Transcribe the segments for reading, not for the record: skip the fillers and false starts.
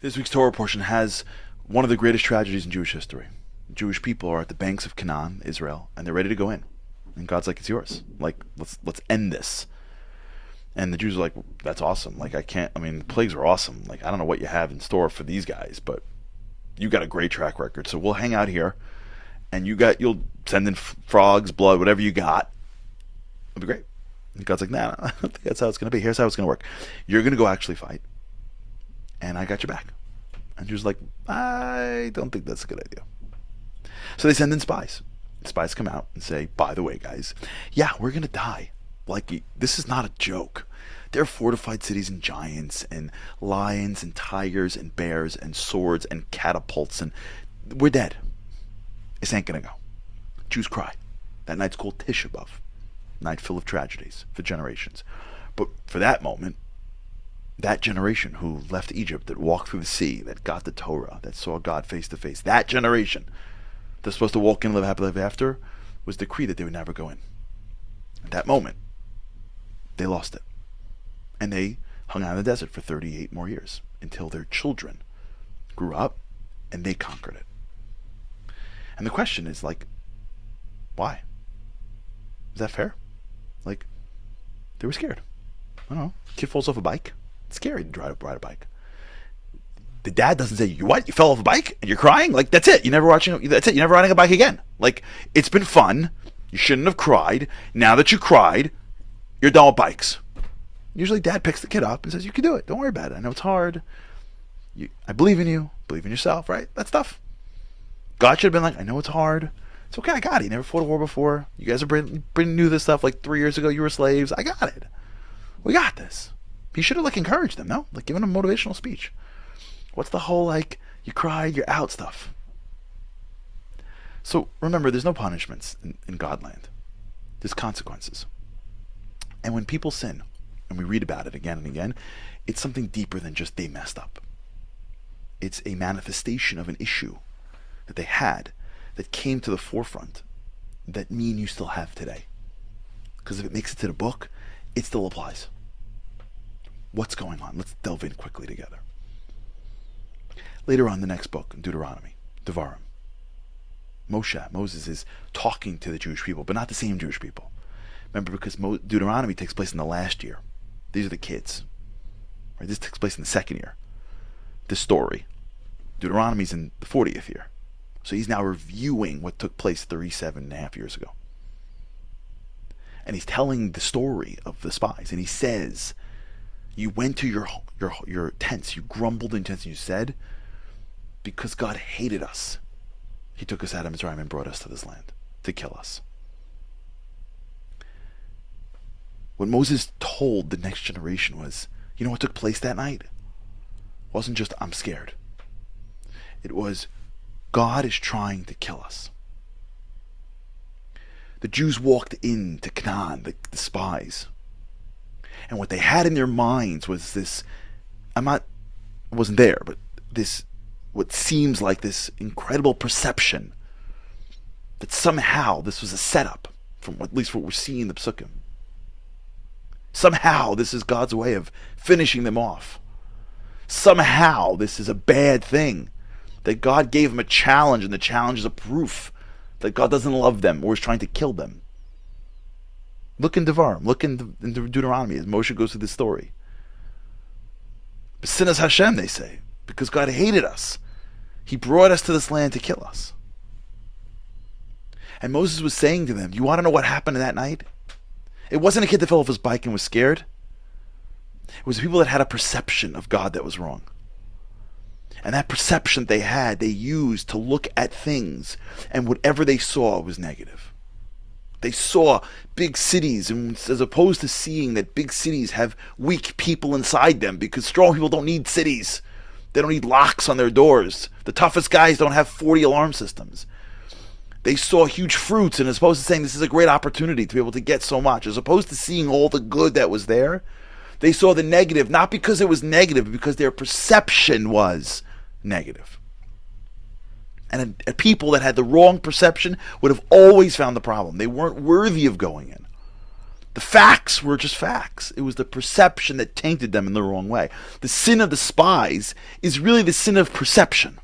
This week's Torah portion has one of the greatest tragedies in Jewish history. Jewish people are at the banks of Canaan, Israel, and they're ready to go in. And God's like, it's yours. Like, let's end this. And the Jews are like, that's awesome. Like, the plagues are awesome. Like, I don't know what you have in store for these guys, but you got a great track record. So we'll hang out here, and you'll send in frogs, blood, whatever you got. It'll be great. And God's like, nah, I don't think that's how it's going to be. Here's how it's going to work. You're going to go actually fight, and I got your back. And Jews like, I don't think that's a good idea. So they send in spies. Spies come out and say, by the way, guys, yeah, we're going to die. Like, this is not a joke. There are fortified cities and giants and lions and tigers and bears and swords and catapults, and we're dead. This ain't going to go. Jews cry. That night's called Tisha B'Av. Night full of tragedies for generations. But for that moment, that generation who left Egypt, that walked through the sea, that got the Torah, that saw God face to face, that generation that's supposed to walk in and live happily ever after, was decreed that they would never go in. At that moment, they lost it. And they hung out in the desert for 38 more years until their children grew up and they conquered it. And the question is, like, why? Is that fair? Like, they were scared. I don't know. Kid falls off a bike. It's scary to ride a bike. The dad doesn't say, "You what? You fell off a bike and you're crying?" Like, that's it. That's it. You're never riding a bike again. Like, it's been fun. You shouldn't have cried. Now that you cried, you're done with bikes. Usually dad picks the kid up and says, "You can do it. Don't worry about it. I know it's hard. I believe in you. Believe in yourself," right? That stuff. God should have been like, "I know it's hard. It's okay. I got it. You never fought a war before. You guys are pretty new to this stuff. Like 3 years ago, you were slaves. I got it. We got this." He should have, like, encouraged them, no? Like, given them a motivational speech. What's the whole, like, you cried, you're out stuff? So remember, there's no punishments in Godland. There's consequences. And when people sin, and we read about it again and again, it's something deeper than just they messed up. It's a manifestation of an issue that they had that came to the forefront that me and you still have today. Because if it makes it to the book, it still applies. What's going on? Let's delve in quickly together. Later on, the next book, Deuteronomy, Devarim. Moses is talking to the Jewish people, but not the same Jewish people. Remember, because Deuteronomy takes place in the last year. These are the kids. Right? This takes place in the second year. This story. Deuteronomy's in the 40th year. So he's now reviewing what took place 37 and a half years ago. And he's telling the story of the spies. And he says, you went to your tents, you grumbled in tents, and you said, because God hated us, he took us out of Mitzrayim and brought us to this land to kill us. What Moses told the next generation was, you know what took place that night? It wasn't just, I'm scared. It was, God is trying to kill us. The Jews walked into Canaan, the spies. And what they had in their minds was this, I wasn't there, but this, what seems like this incredible perception that somehow this was a setup, from at least what we're seeing in the Psukim. Somehow this is God's way of finishing them off. Somehow this is a bad thing. That God gave them a challenge, and the challenge is a proof that God doesn't love them or is trying to kill them. Look in Devarim, look in Deuteronomy as Moshe goes through this story. B'sinas Hashem, they say, because God hated us. He brought us to this land to kill us. And Moses was saying to them, you want to know what happened that night? It wasn't a kid that fell off his bike and was scared. It was people that had a perception of God that was wrong. And that perception they had, they used to look at things, and whatever they saw was negative. They saw big cities, and as opposed to seeing that big cities have weak people inside them, because strong people don't need cities. They don't need locks on their doors. The toughest guys don't have 40 alarm systems. They saw huge fruits, and as opposed to saying this is a great opportunity to be able to get so much, as opposed to seeing all the good that was there, they saw the negative, not because it was negative, but because their perception was negative. And people that had the wrong perception would have always found the problem. They weren't worthy of going in. The facts were just facts. It was the perception that tainted them in the wrong way. The sin of the spies is really the sin of perception.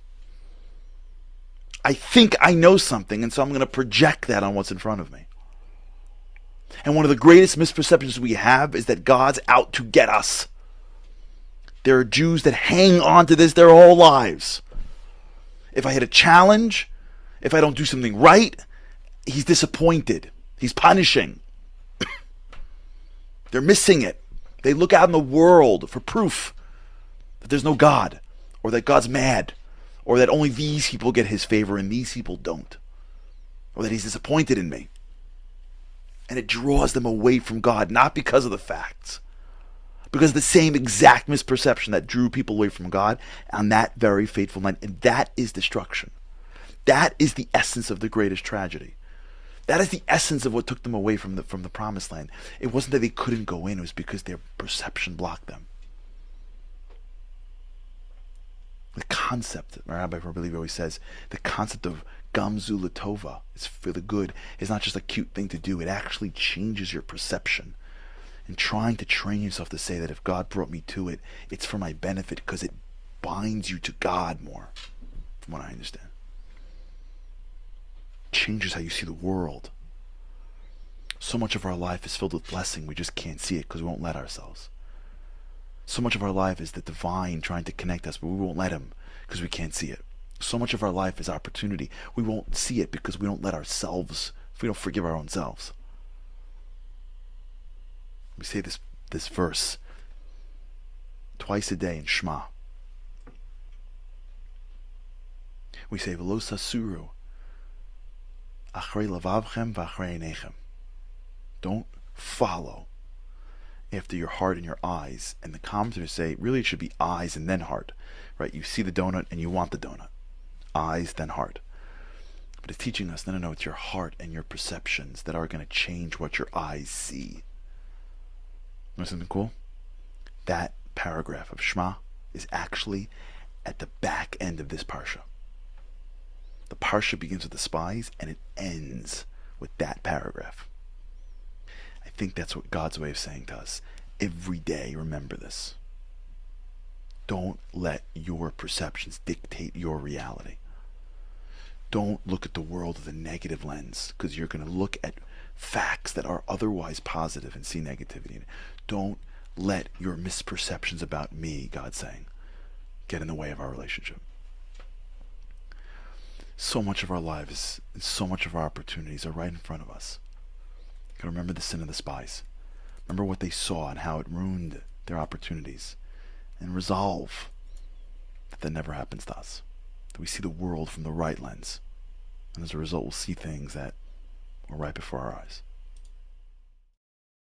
I think I know something, and so I'm going to project that on what's in front of me. And one of the greatest misperceptions we have is that God's out to get us. There are Jews that hang on to this their whole lives. If I hit a challenge, if I don't do something right, he's disappointed. He's punishing. They're missing it. They look out in the world for proof that there's no God, or that God's mad, or that only these people get his favor and these people don't, or that he's disappointed in me. And it draws them away from God, not because of the facts, because of the same exact misperception that drew people away from God on that very fateful night. And that is destruction. That is the essence of the greatest tragedy. That is the essence of what took them away from the promised land. It wasn't that they couldn't go in, it was because their perception blocked them. The concept, Rabbi Rabbi always says, the concept of gamzu latova, it's for the good, is not just a cute thing to do. It actually changes your perception. And trying to train yourself to say that if God brought me to it, it's for my benefit, because it binds you to God more, from what I understand. It changes how you see the world. So much of our life is filled with blessing, we just can't see it because we won't let ourselves. So much of our life is the divine trying to connect us, but we won't let him because we can't see it. So much of our life is opportunity. We won't see it because we don't let ourselves, if we don't forgive our own selves. We say this verse twice a day in Shema. We say, V'lo sasuru achrei lavavchem v'achrei einechem. Don't follow after your heart and your eyes. And the commentators say, really it should be eyes and then heart. Right? You see the donut and you want the donut. Eyes, then heart. But it's teaching us, no, it's your heart and your perceptions that are going to change what your eyes see. You know something cool? That paragraph of Shema is actually at the back end of this parsha. The parsha begins with the spies and it ends with that paragraph. I think that's what God's way of saying to us. Every day, remember this. Don't let your perceptions dictate your reality. Don't look at the world with a negative lens, because you're going to look at facts that are otherwise positive and see negativity in it. Don't let your misperceptions about me, God's saying, get in the way of our relationship. So much of our lives and so much of our opportunities are right in front of us. You gotta remember the sin of the spies. Remember what they saw and how it ruined their opportunities. And resolve that never happens to us. That we see the world from the right lens. And as a result, we'll see things that were right before our eyes.